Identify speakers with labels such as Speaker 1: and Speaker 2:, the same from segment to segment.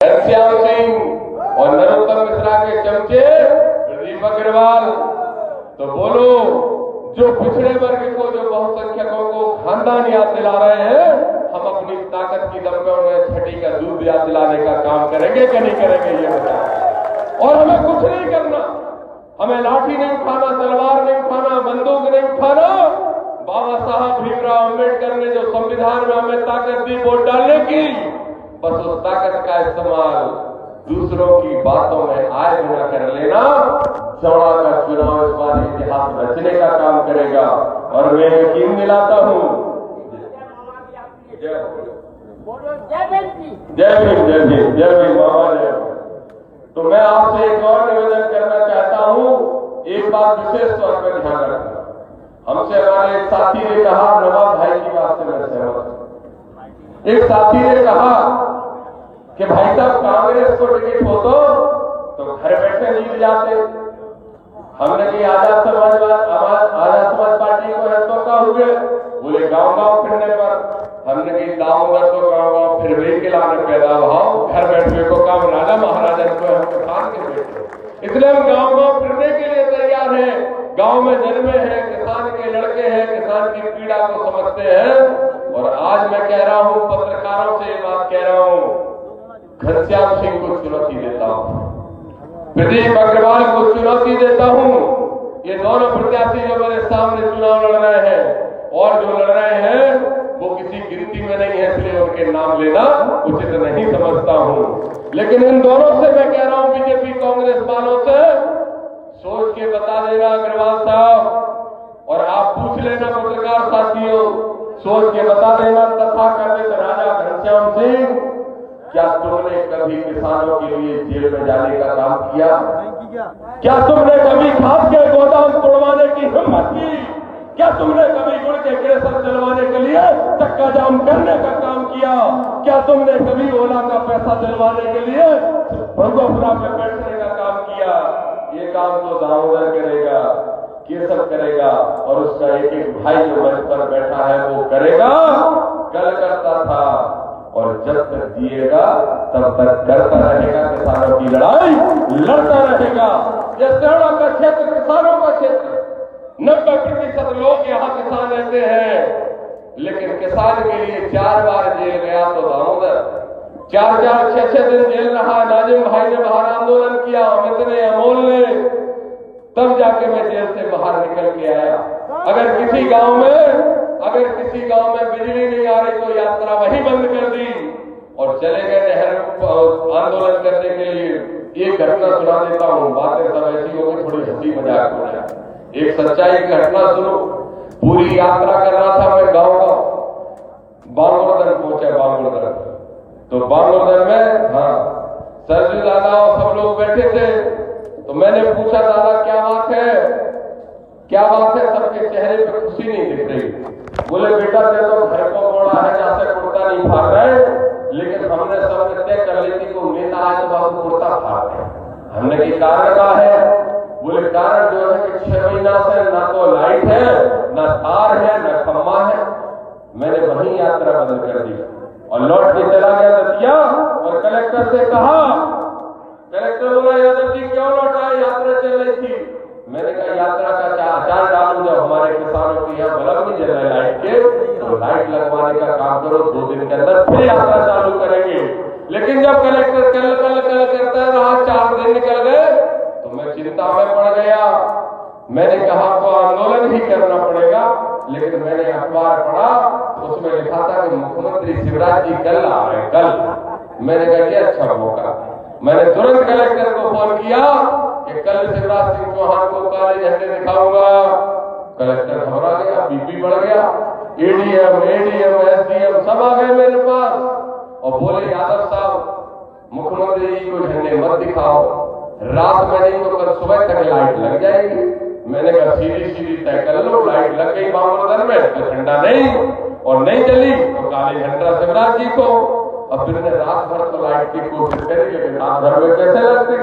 Speaker 1: घनश्याम सिंह और नरोत्तम मिश्रा के चमचे प्रदीप अग्रवाल। तो बोलो, जो पिछड़े वर्ग को, जो बहुसंख्यकों को खानदान याद दिला रहे हैं, हम अपनी ताकत की दम पे उन्हें छठी का दूध याद दिलाने का काम करेंगे कि नहीं करेंगे, ये बताएं। और हमें कुछ नहीं करना, हमें लाठी नहीं उठाना, तलवार नहीं उठाना, बंदूक नहीं उठाना। बाबा साहब भीमराव अम्बेडकर ने जो संविधान में हमें ताकत दी वोट डालने की, बस उस ताकत का इस्तेमाल दूसरों की बातों में आए बिना कर लेना। चौड़ा का चुनाव इस बार इतिहास रचने का काम करेगा और मैं यकीन दिलाता हूं। जय भीम, जय भीम, जय भीम बाबा, जय। तो मैं आपसे एक और निवेदन करना चाहता हूं, एक बात विशेष तौर पर ध्यान रखना। हमसे हमारे एक साथी ने कहा, नवाब भाई की बात से मैं सहमत हूं। एक साथी ने कहा कि भाई साहब कांग्रेस को टिकट हो तो घर बैठे जीत जाते। हमने कही आजाद समाज पार्टी को है तो क्या हुए? बोले गांव-गांव फिरने पर। हमने कही दाम उधर तो गांव-गांव फिर भी के लाने पैदा भाव, घर बैठने को काम राजा महाराजा को हम किसान के बेटे, इसलिए हम गांव-गांव फिरने के लिए तैयार हैं। गांव में जन्मे हैं, किसान के लड़के हैं, किसान की पीड़ा को समझते हैं। और आज मैं कह रहा हूं, पत्रकारों से ये बात कह रहा हूं, घनश्याम सिंह को चुनौती देता हूं, प्रदीप अग्रवाल को चुनौती देता हूं। ये दोनों प्रत्याशी जो मेरे सामने चुनाव लड़ रहे हैं और जो लड़ रहे हैं वो किसी गिनती में नहीं है, इसलिए उनके नाम लेना उचित नहीं समझता हूं। लेकिन इन दोनों से मैं कह रहा हूं, बीजेपी कांग्रेस वालों से सोच के बता देना अग्रवाल साहब, और आप पूछ लेना पत्रकार साथियों, सोच के बता देना तथाकथित राजा घनश्याम सिंह, क्या तुमने कभी किसानों के लिए जेल में जाने का काम किया? क्या तुमने कभी खाद के गोदाम तोड़वाने की हिम्मत की? क्या तुमने कभी गुड़ के क्रेशर चलवाने के लिए चक्का जाम करने का काम किया? क्या तुमने कभी ओला का पैसा दिलवाने के लिए भगोपुरा में बैठने का काम किया? ये काम तो दामोदर करेगा, केशव करेगा, और उसका एक एक भाई जो मंच पर बैठा है वो करेगा, कल करता था और जब तक जिएगा तब तक करता रहेगा। किसानों की लड़ाई लड़ता रहेगा। ये सेवा का क्षेत्र किसानों का क्षेत्र, 90% लोग यहाँ किसान रहते हैं, लेकिन किसान के लिए 4 बार जेल गया तो दामोदर, 4-4, 6-6 दिन जेल रहा। नाजिम भाई ने बाहर आंदोलन किया, अमित ने, अमोल ने, तब जाके मैं जेल से बाहर निकल के आया। अगर किसी गांव में बिजली नहीं आ रही तो यात्रा वहीं बंद कर दी और चले गए नेहरू आंदोलन करने के लिए। एक घटना सुना देता हूँ, बातें सब ऐसी होगी, थोड़ी हंसी मजाक हो जाए। एक सच्चाई की घटना सुनो। पूरी यात्रा कर रहा था मैं गाँव बांगोदर पहुंचा। बांगोदर तो बांगोदर में सरजू दादा और सब लोग बैठे थे। तो मैंने पूछा, दादा क्या बात है, क्या बात है? सबके चेहरे पे खुशी नहीं दिख रही। बोले बेटा ते तो घर को मोड़ा है, जहाँ से कुर्ता नहीं फाड़ रहे, लेकिन हमने सबने तय कर ली थी को नेता आए तो बाबू कुर्ता फाड़ रहे। हमने की कारण का है? बोले कारण जो है कि 6 महीना से ना तो लाइट है, ना तार है, ना खम्मा है। मैंने वही यात्रा बंद कर दी और लौट के चला गया दतिया और कलेक्टर से कहा। कलेक्टर बोला, यादव जी क्यों लौटा? यात्रा चल रही थी। मैंने कहा यात्रा का आचार डालू, जब हमारे किसानों के यहाँ बल्ब नहीं जल रहे लाइट के, तो लाइट लगवाने का काम करो, 2 दिन के अंदर फिर यात्रा चालू करेंगे। लेकिन जब कलेक्टर कल करता रहा, 4 दिन निकल गए, तो मैं चिंता में पड़ गया। मैंने कहा तो आंदोलन ही करना पड़ेगा। लेकिन मैंने अखबार पढ़ा, उसमें लिखा था कि मुख्यमंत्री शिवराज जी कल आ रहे हैं, कल। मैंने कहा ये अच्छा मौका। मैंने तुरंत कलेक्टर को फोन किया कि कल शिवराज सिंह चौहान को काले झंडे दिखाऊंगा। कलेक्टर घबरा गया, बीपी बढ़ गया। एडीएम, एसडीएम सब आ गए मेरे पास और बोले, यादव साहब मुख्यमंत्री जी को झंडे मत दिखाओ, रात में नहीं तो कल सुबह तक लाइट लग जाएगी। मैंने कहा सीधी तय कर लो, लाइट लग गई बांगोदर में तो झंडा नहीं, और नहीं चली तो काले झंडा शिवराज जी को। अब फिर ने रात भर तो लाइट की कोशिश करी, लेकिन रात भर में कैसे लगती?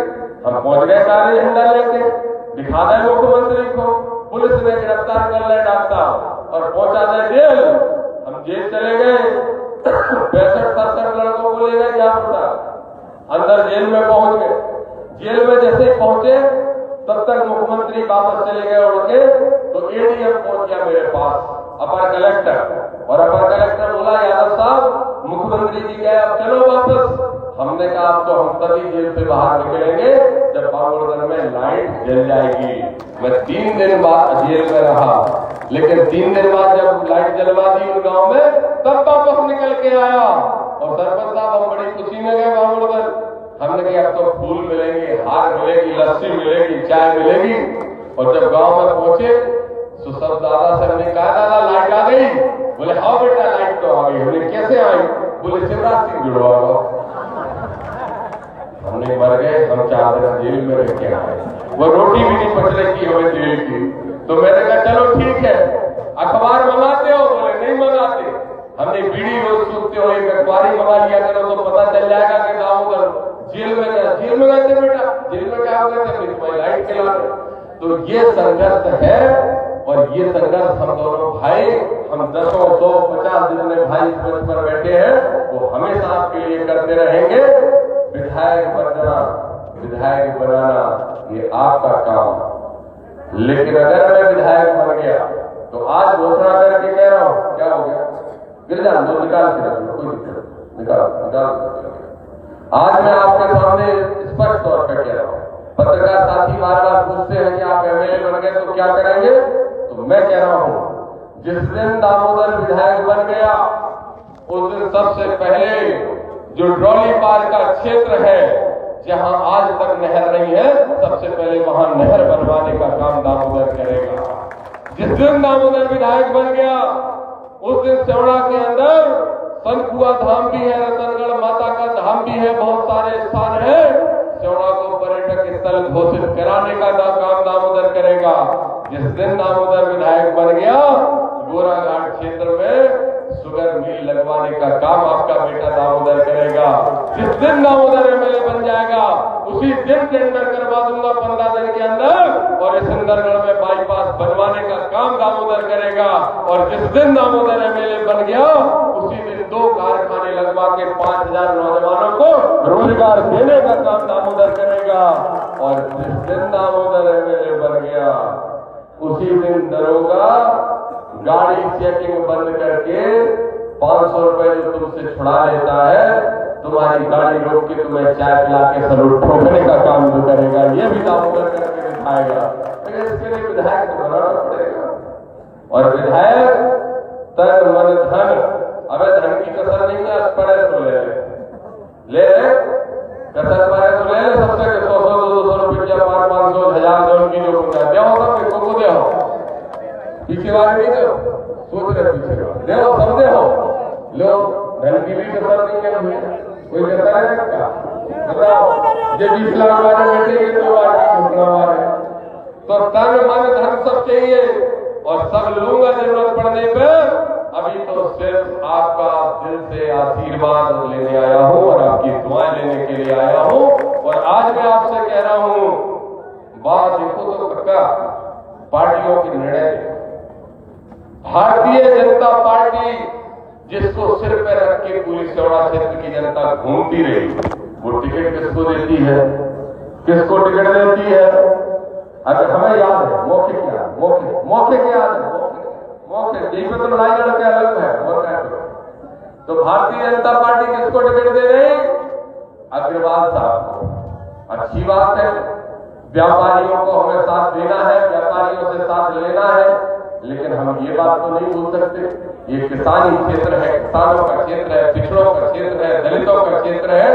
Speaker 1: हम पहुंच गए काले झंडा लेके, दिखा दे मुख्यमंत्री को। पुलिस ने गिरफ्तार कर लिया डॉक्टर और पहुंचा दे जेल। हम जेल चले गए, 65-67 लड़कों को ले गए, क्या पता जेल में पहुंच गए। जेल में जैसे ही पहुंचे तब तक मुख्यमंत्री वापस चले गए उड़ के, तो एडीएम पहुंच गया मेरे पास, अपर कलेक्टर। और अपर कलेक्टर बोला, यादव साहब मुख्यमंत्री जी गए, अब चलो वापस। हमने कहा अब तो हम तभी जेल से बाहर निकलेंगे जब बाबूगढ़ में लाइट जल जाएगी। मैं 3 दिन बाद जेल में रहा, लेकिन 3 दिन बाद जब लाइट जलवा दी उन गांव में, तब वापस निकल के आया। और सरपंच साहब हम बड़ी खुशी में गए बाबूगढ़। हमने कहा अब तो फूल मिलेंगे, हार मिलेगी, लस्सी मिलेगी, चाय मिलेगी। और जब गांव में पहुंचे तो सब दादा सर ने कहा, दादा लाइट आ गई? बोले हाँ बेटा लाइट तो आ गई। हमने कैसे आई? बोले शिवराज सिंह जुड़वा। हमने मर गए, हम 4 दिन जेल में रह के आए, वो रोटी भी नहीं पच रही थी हमें जेल की। तो मैंने कहा चलो ठीक है, अखबार मंगाते हो? बोले नहीं मंगाते। हमने बीड़ी रोज सूखते हो, एक अखबारी मंगा लिया करो तो पता चल जाएगा कि दामोदर जेल में गया। जेल में गए थे बेटा? जेल में क्या हो गए थे? तुम्हारी लाइट के लाए। तो ये संघर्ष है, और ये संघर्ष हम दोनों भाई, हम 10, 100, 50 जितने भाई इस मंच पर बैठे हैं, वो हमेशा आपके लिए करते रहेंगे। विधायक बनना, विधायक बनाना ये आपका काम। लेकिन अगर मैं विधायक बन गया तो आज घोषणा करके कह रहा हूं, क्या हो गया? गिरजान दो निकाल के रख लो, कोई दिक्कत, निकाल। आज मैं आपके सामने स्पष्ट तौर पर कह रहा हूं, पत्रकार साथी बार बार पूछते हैं कि आप एमएलए बन गए तो क्या करेंगे? तो मैं कह रहा हूं, जिस दिन दामोदर विधायक बन गया उस दिन सबसे पहले जो ट्रॉली पार का क्षेत्र है जहां आज तक नहर नहीं है, सबसे पहले वहां नहर बनवाने का काम दामोदर करेगा। जिस दिन दामोदर विधायक बन गया उस दिन सेवड़ा के अंदर सनकुआ धाम भी है, रतनगढ़ माता का धाम भी है, बहुत सारे स्थान है। सेवड़ा को पर्यटक स्थल घोषित कराने का काम दामोदर करेगा। जिस दिन दामोदर विधायक बन गया, गोराघाट क्षेत्र में शुगर मिल लगवाने का काम आपका बेटा दामोदर करेगा। जिस दिन दामोदर एमएलए बन जाएगा उसी दिन टेंडर करवा दूंगा 15 दिन के अंदर, और इस सुंदरगढ़ में बाईपास बनवाने का काम दामोदर करेगा। और जिस दिन दामोदर एमएलए बन गया उसी दिन 2 कारखाने लगवा के 5000 नौजवानों को रोजगार देने का काम दामोदर करेगा। और जिस दिन दामोदर एमएलए बन गया उसी दिन दरोगा गाड़ी चेकिंग बंद करके 500 रुपए जो तुमसे छुड़ा लेता है, तुम्हारी गाड़ी रोक के तुम्हें चाय पिला के सलूट ठोकने का काम जो करेगा, ये भी दामोदर करके दिखाएगा। लेकिन इसके लिए विधायक को बनाना पड़ेगा। और विधायक तन मन धन, अबे धन की कसर नहीं है, पड़े तो ले कसर पड़े तो ले सबसे 100, 200 रुपया, 500, 1000 जो उनकी जो सबको दे हो, पीछे वाले नहीं दो, सोच रहे पीछे दे हो, सब दे हो लो। धन की भी कसर नहीं है, कोई कसर है क्या? बताओ, ये 20 लाख वाले बैठे तो घुटना मारे। तो तन मन धन सब चाहिए और सब लूंगा जरूरत पड़ने पर। अभी तो सिर्फ आपका दिल से आशीर्वाद लेने आया हूं और आपकी दुआएं लेने के लिए आया हूं। और आज मैं आपसे कह रहा हूं, बात देखो तो कक्का, पार्टियों के निर्णय। भारतीय जनता पार्टी जिसको सिर पे रख के पूरी सेवड़ा क्षेत्र की जनता घूमती रही, वो टिकट किसको देती है? किसको टिकट देती है? अगर हमें याद है, मौके के याद है, मौके यही पे तो लड़ाई लड़के अलग है। और क्या तो भारतीय जनता पार्टी किसको टिकट दे रही? अग्रवाल साहब को। अच्छी बात है, व्यापारियों को हमें साथ देना है, व्यापारियों से साथ लेना है, लेकिन हम ये बात तो नहीं भूल सकते, ये किसानी क्षेत्र है, किसानों का क्षेत्र है, पिछड़ों का क्षेत्र है, दलितों का क्षेत्र है।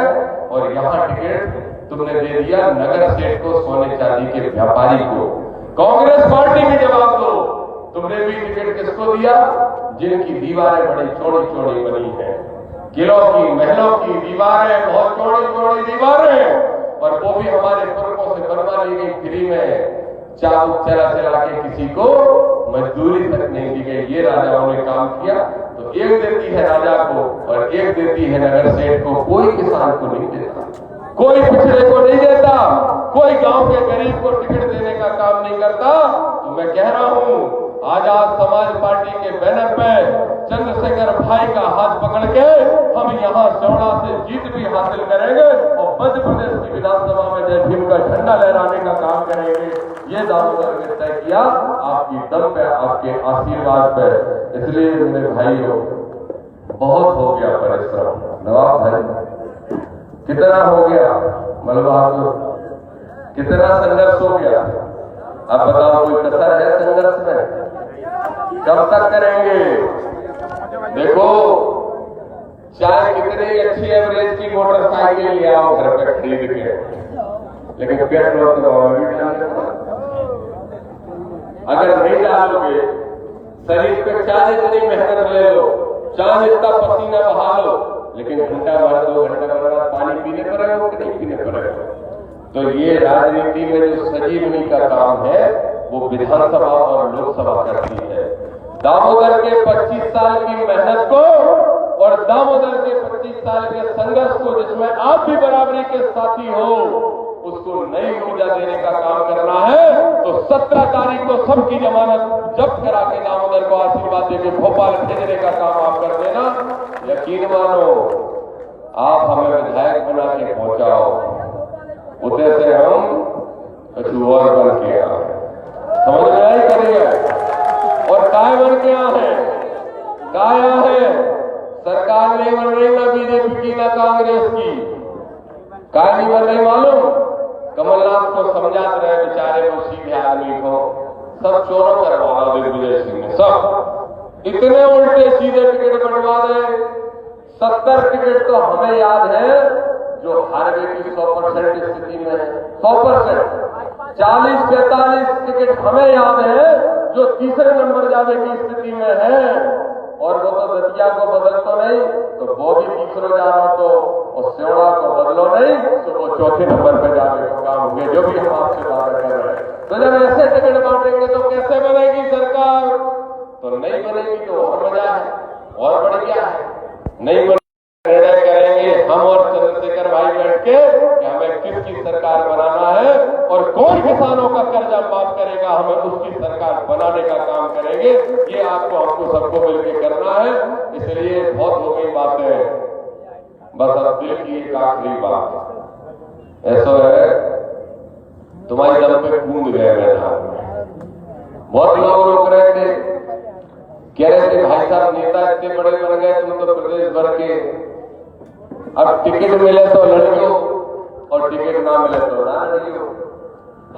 Speaker 1: और यहाँ टिकट तुमने दे दिया नगर सेठ को, सोने चांदी के व्यापारी को। कांग्रेस पार्टी भी जवाब दो, तुमने भी टिकट किसको दिया? जिनकी दीवारें बड़ी चौड़ी चौड़ी बनी है, किलों की, महलों की दीवारें, बहुत चौड़ी चौड़ी दीवारें, और वो भी हमारे पुरखों से बनवा ली गई फ्री में। चाबुक चला के किसी को मजदूरी तक नहीं दी गई। ये राजाओं ने काम किया। तो एक देती है राजा को और एक देती है नगर सेठ को, कोई किसान को नहीं देता, कोई पिछड़े को नहीं देता। कोई गांव के गरीब को टिकट देने का काम नहीं करता। तो मैं कह रहा हूं, आजाद समाज पार्टी के बैनर पे चंद्रशेखर भाई का हाथ पकड़ के हम यहाँ चौड़ा से जीत भी हासिल करेंगे और मध्य प्रदेश की विधानसभा में जय भीम का झंडा लहराने का काम करेंगे। ये दामोदर ने तय किया आपकी दम पे, आपके आशीर्वाद पे। इसलिए मेरे भाइयों, बहुत हो गया परिश्रम। नवाब भाई, कितना हो गया मलबा, कितना संघर्ष हो गया। अब बताओ, कोई कसर है संघर्ष में? कब तक करेंगे? देखो, चाहे कितनी अच्छी एवरेज की मोटरसाइकिल ले आओ घर पे खरीद के, लेकिन पेट्रोल तो अगर नहीं डालोगे, शरीर पे चाहे इतनी मेहनत ले लो, चाहे इतना पसीना बहा लो, लेकिन घंटा भर 2 घंटा भर पानी पीने पड़ेगा कि नहीं पीने पड़ेगा। तो ये राजनीति में जो संजीवनी का काम है वो विधानसभा और लोकसभा करती है। दामोदर के 25 साल की मेहनत को और दामोदर के 25 साल के संघर्ष को, जिसमें आप भी बराबरी के साथी हो, उसको नई ऊर्जा देने का काम करना है। तो 17 तारीख को सबकी जमानत जब्त करा के दामोदर को आशीर्वाद देकर भोपाल भेजने का काम आप कर देना। यकीन मानो, आप हमें विधायक बना के पहुंचाओ, उधर से हम कुछ और बन के आए, समझ में आई करिए। और काय बन के आए, काया है सरकार नहीं बन रही ना बीजेपी की ना कांग्रेस की। काय नहीं बन रही मालूम? कमलनाथ को समझाते रहे बेचारे को, सीधे आदमी को, सब चोरों करवा दिग्विजय सिंह ने, सब इतने उल्टे सीधे टिकट बंटवा दे। 70 टिकट तो हमें याद है जो हार गई थी 100% स्थिति में, 100%। 40-45 टिकट हमें याद है जो तीसरे नंबर जाने की स्थिति में है। और वो तो दतिया को बदल तो नहीं, तो वो भी तीसरे जा रहा तो, और सेवड़ा को बदलो नहीं तो वो चौथे नंबर पे जाने का काम होंगे, जो भी हम आपसे बात कर रहे हैं। तो जब ऐसे टिकट बांटेंगे तो कैसे बनेगी सरकार? तो नहीं बनेगी तो और मजा है, और बढ़ गया है। नहीं निर्णय करेंगे हम और चंद्रशेखर भाई बैठ के कि हमें किसकी सरकार बनाना है और कौन किसानों का कर्जा माफ करेगा, हमें उसकी सरकार बनाने का काम करेंगे। ये आपको हमको सबको मिलकर करना है। इसलिए बहुत हो गई बातें, बस अब दिल की एक आखिरी बात ऐसा है, तुम्हारी दम पे कूद गए मैदान में। बहुत लोग रोक रहे थे, कह रहे थे भाई साहब नेता इतने बड़े बन गए, तुम तो प्रदेश भर के, अब टिकट मिले तो लड़ियो और टिकट ना मिले तो ना लड़ियो।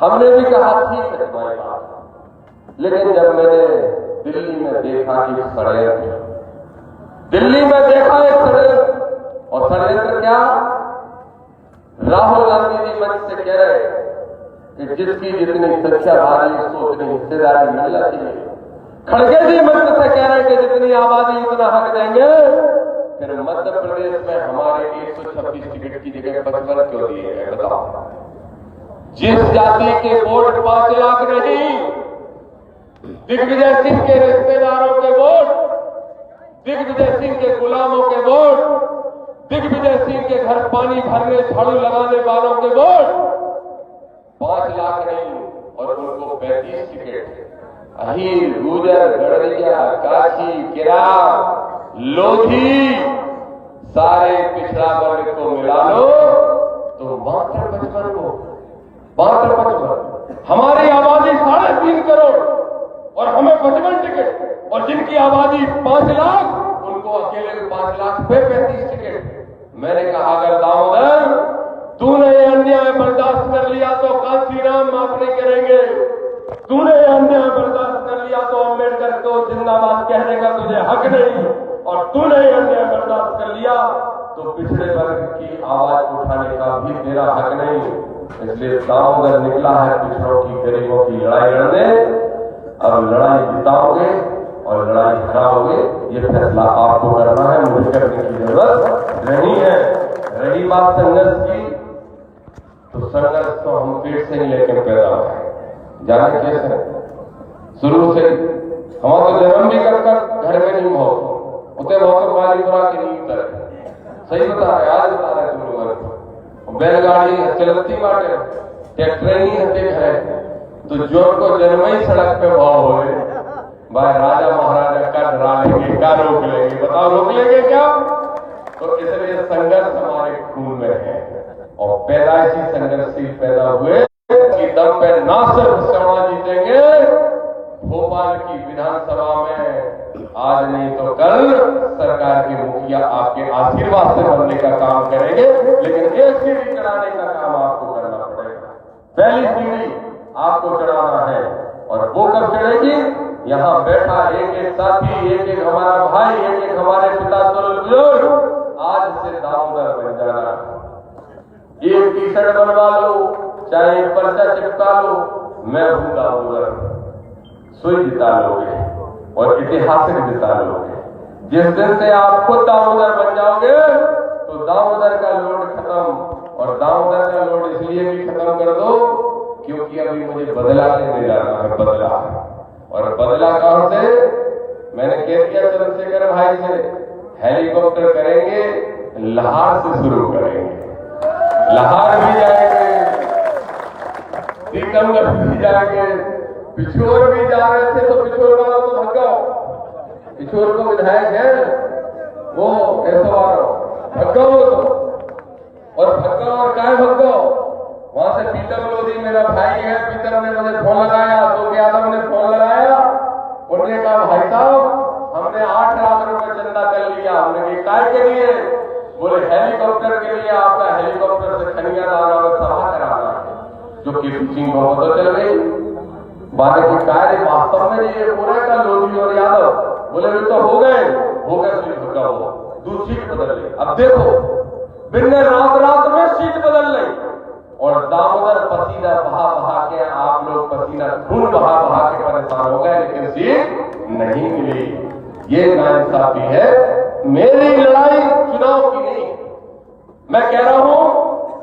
Speaker 1: हमने भी कहा ठीक है तुम्हारी बात, लेकिन जब मैंने दिल्ली में देखा कि षड्यंत्र, दिल्ली में देखा एक षड्यंत्र, और षड्यंत्र क्या, राहुल गांधी जी मंच से कह रहे कि जिसकी जितनी संख्या भारी उसको उतनी हिस्सेदारी मिलना चाहिए। खड़गे जी मंच से कह रहे कि जितनी आबादी उतना हक देंगे। फिर मध्य प्रदेश में हमारे 126 टिकट की जगह 55 क्यों दिए गए बताओ? जिस जाति के वोट 5 लाख नहीं, दिग्विजय सिंह के रिश्तेदारों के वोट, दिग्विजय सिंह के गुलामों के वोट, दिग्विजय सिंह के घर पानी भरने झाड़ू लगाने वालों के वोट 5 लाख नहीं, और उनको 35 टिकट। अहीर, गुजर, गड़रिया, काशी, किरा, लोधी, सारे पिछड़ा वर्ग को मिला लो तो मात्र 55 को, मात्र 55। हमारी आबादी 3.5 करोड़ और हमें 55 टिकट, और जिनकी आबादी 5 लाख उनको अकेले 5 लाख पे 35 टिकट। मैंने कहा अगर दामोदर तूने ये अन्याय बर्दाश्त कर लिया तो कांशीराम माफ नहीं करेंगे, तूने ये अन्याय बर्दाश्त कर लिया तो अम्बेडकर को जिंदाबाद कहने का तुझे हक नहीं, और तूने ये अन्याय बर्दाश्त कर लिया तो पिछड़े वर्ग की आवाज उठाने का भी तेरा हक नहीं। इसलिए दामोदर निकला है पिछड़ों की, गरीबों की लड़ाई लड़ने। अब लड़ाई जिताओगे और लड़ाई हराओगे, ये फैसला आपको करना है, मुझे करने की जरूरत नहीं है। रही बात संघर्ष की, तो संघर्ष तो हम पेट से ही लेकर पैदा हुए, जाने कैसे शुरू से हम तो जन्म भी कर घर में नहीं हो उतने बहुत बालीपुरा की नींद तरह सही बता रहे, आज बता रहे तुम लोग बैलगाड़ी चलती बाटे ट्रैक्टरें हते है तो जो को जन्म ही सड़क पे भाव हो भाई राजा महाराजा का डरा लेंगे, क्या रोक लेंगे? बताओ रोक लेंगे क्या? तो इसलिए संघर्ष हमारे खून में है और पैदाइशी संघर्षशील पैदा हुए कि दम पे ना सिर्फ चुनाव जीतेंगे भोपाल की विधानसभा में, आज नहीं तो कल सरकार के मुखिया आपके आशीर्वाद से बनने का काम करेंगे, लेकिन एक सीढ़ी चढ़ाने का काम आपको करना पड़ेगा। पहली सीढ़ी आपको चढ़ाना है और वो कब चढ़ेगी? यहाँ बैठा एक एक साथी, एक एक हमारा भाई, एक एक हमारे पिता बुजुर्ग आज से दामोदर बन जाना। एक टी शर्ट बनवा लो, चाहे एक पर्चा चिपका लो, मैं हूं दामोदर, सुई जिता लोगे और ऐतिहासिक जिता लोगे। जिस दिन से आप खुद दामोदर बन जाओगे तो दामोदर का लोड खत्म। और दामोदर का लोड इसलिए भी खत्म कर दो क्योंकि अभी मुझे बदला लेने जाना है, बदला। और बदला कहां से? मैंने कह दिया चंद्रशेखर भाई से, हेलीकॉप्टर करेंगे, लाहौर से शुरू करेंगे, लाहौर भी जाएंगे, टीकमगढ़ भी जाएंगे, पिछोर भी जा रहे थे तो पिछोर वाला तो भग्गा, पिछोर को विधायक है वो ऐसा भग्गा हो तो, और भग्गा और काय भग्गा वहां से पीतम लोधी मेरा भाई है, पीतम ने मुझे फोन लगाया, तो यादव ने फोन लगाया, उन्होंने कहा भाई साहब हमने 8 लाख रुपए चंदा कर लिया। हमने काय के लिए? बोले हेलीकॉप्टर के लिए, आपका हेलीकॉप्टर से खनिया दाना में सभा कराना है, जो कि पिचिंग को पता चल गई। बात की कार्य वास्तव में ये पूरा का लोधी और यादव बोले तो हो गए भुक्का हो, दूसरी सीट बदल गई। अब देखो बिन रात में सीट बदल गई और दामोदर पसीना बहा बहा के, आप लोग पसीना खून बहा बहा के परेशान हो गए, लेकिन सीट नहीं मिली। ये नाइंसाफी है। मेरी लड़ाई चुनाव की नहीं, मैं कह रहा हूं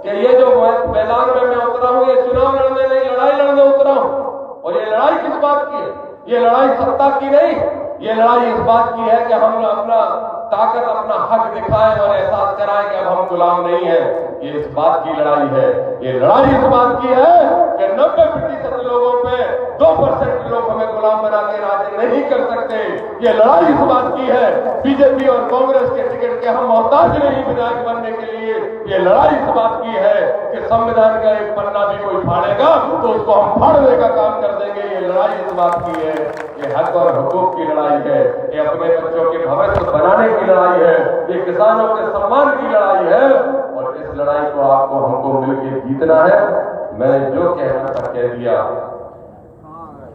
Speaker 1: कि ये जो मैदान में मैं उतरा हूं ये चुनाव लड़ने नहीं, लड़ाई लड़ने उतरा हूं। और ये लड़ाई किस बात की है? ये लड़ाई सत्ता की नहीं, ये लड़ाई इस बात की है कि हम अपना ताकत, अपना हक दिखाएं और एहसास कराएं कि अब हम गुलाम नहीं है। ये इस बात की लड़ाई है। ये लड़ाई इस बात की है कि 90% लोगों पे 2% लोग हमें गुलाम बना के राज नहीं कर सकते। ये लड़ाई इस बात की है बीजेपी और कांग्रेस के टिकट के हम मोहताज नहीं विधायक बनने के लिए। ये लड़ाई इस बात की है कि संविधान का एक पन्ना भी कोई फाड़ेगा तो उसको हम फाड़ने का काम कर देंगे। ये लड़ाई इस बात की है, ये हक और हुकूक की लड़ाई है, ये अपने बच्चों के भविष्य बनाने की लड़ाई है, ये किसानों के सम्मान की लड़ाई है। और इस लड़ाई को आपको हमको मिलकर जीतना है। मैंने जो कहना था कह दिया।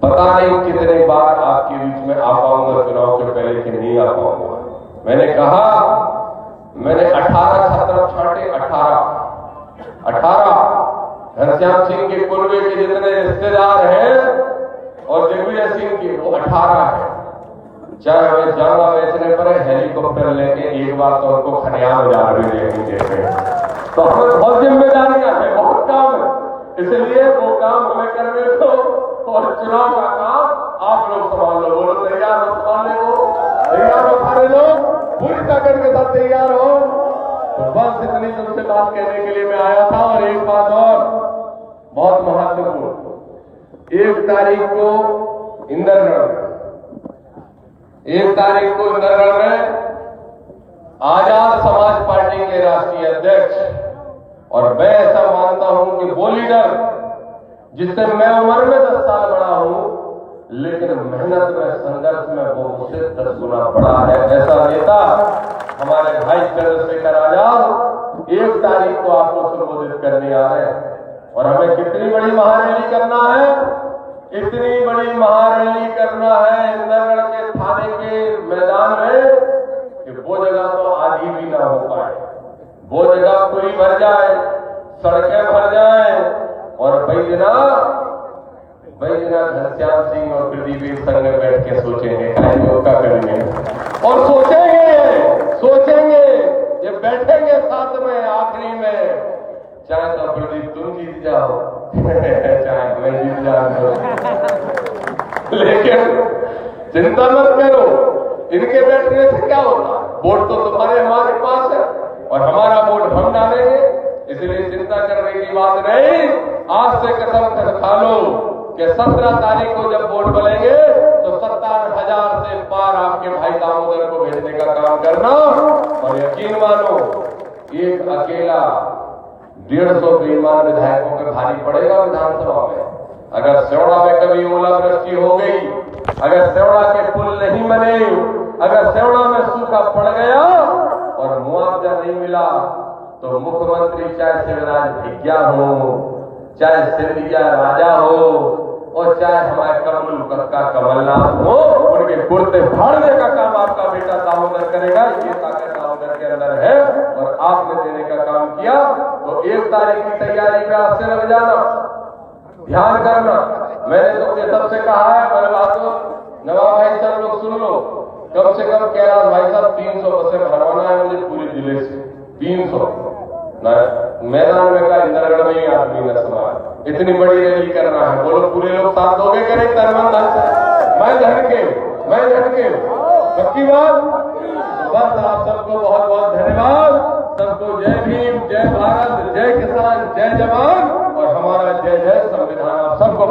Speaker 1: पता नहीं कितने बार आपके बीच में आ पाऊंगा चुनाव के पहले कि नहीं आ पाऊंगा। मैंने कहा मैंने 18 छात्र छाटे, 18 घनश्याम सिंह के कुलवे के जितने रिश्तेदार हैं और दिग्विजय सिंह की वो 18 है। चाहे हमें जाना बेचने पर हेलीकॉप्टर लेके एक बार तो उनको खनियान बाजार भी लेके तो हमें बहुत जिम्मेदारियां हैं, बहुत काम है। इसलिए वो काम हमें करने दो और चुनाव का काम आप लोग संभाल लो। बोलो तैयार हो संभालने को? तैयार हो सारे लोग? पूरी ताकत के साथ तैयार हो? तो बस इतनी तुमसे बात कहने के लिए मैं आया था। और एक बात और बहुत महत्वपूर्ण, 1 तारीख को इंद्रगढ़, 1 तारीख को इंद्रगढ़ में आजाद समाज पार्टी के राष्ट्रीय अध्यक्ष और मैं ऐसा मानता हूं कि वो लीडर जिससे मैं उम्र में 10 साल बड़ा हूं लेकिन मेहनत में, संघर्ष में वो मुझसे 10 गुना बड़ा है, ऐसा नेता हमारे भाई चंद्रशेखर आजाद 1 तारीख को आपको संबोधित करने आ रहे हैं। और हमें कितनी बड़ी महारैली करना है, इतनी बड़ी महारैली करना है इंद्रगढ़ के थाने के मैदान में कि वो जगह तो आधी भी ना हो पाए, वो जगह पूरी भर जाए, सड़कें भर जाए और बैजनाथ घनश्याम सिंह और प्रदीप संग में बैठ के सोचेंगे का करेंगे और सोचेंगे ये बैठेंगे साथ में आखिरी में, चाहे तो प्रदीप तुम जीत जाओ चाहे मैं जीत जाऊं, लेकिन चिंता मत करो, इनके बैठने से क्या होता? वोट तो तुम्हारे हमारे पास है और हमारा वोट हम डालेंगे इसलिए चिंता करने की बात नहीं। आज से कसम खा लो कि 17 तारीख को जब वोट मिलेंगे तो 70,000 से पार आपके भाई दामोदर को भेजने का काम करना। और यकीन मानो, एक अकेला 150 बेईमान विधायकों के भारी पड़ेगा विधानसभा में। अगर सेवड़ा में कभी ओलावृष्टि हो गई, अगर सेवड़ा के पुल नहीं बने, अगर सेवड़ा में सूखा पड़ गया और मुआवजा नहीं मिला, तो मुख्यमंत्री चाहे शिवराज भिज्ञा हो, चाहे सिंधिया राजा हो, और चाहे हमारे कमल का कमलनाथ हो, उनके कुर्ते फाड़ने का काम आपका बेटा दामोदर करेगा। ये ताकत दामोदर के अंदर है और आपने देने का काम किया। तो 1 तारीख की तैयारी में आज से लग जाना, ध्यान करना। मैंने तुमसे सबसे कहा है, मेरे बातों नवाब भाई सब लोग सुन लो, कम से कम कैलाश भाई साहब 300 बसें भरवाना है मुझे पूरे जिले से। 300 मैदान में का इंदरगढ़ में ही आदमी न समाज, इतनी बड़ी रैली करना है। बोलो पूरे लोग साथ दोगे करें तनमन धन से? मैं झटके पक्की बात। बस आप सबको बहुत बहुत धन्यवाद। सबको जय भीम, जय भारत, जय किसान, जय जवान और हमारा जय जय संविधान। आप सबको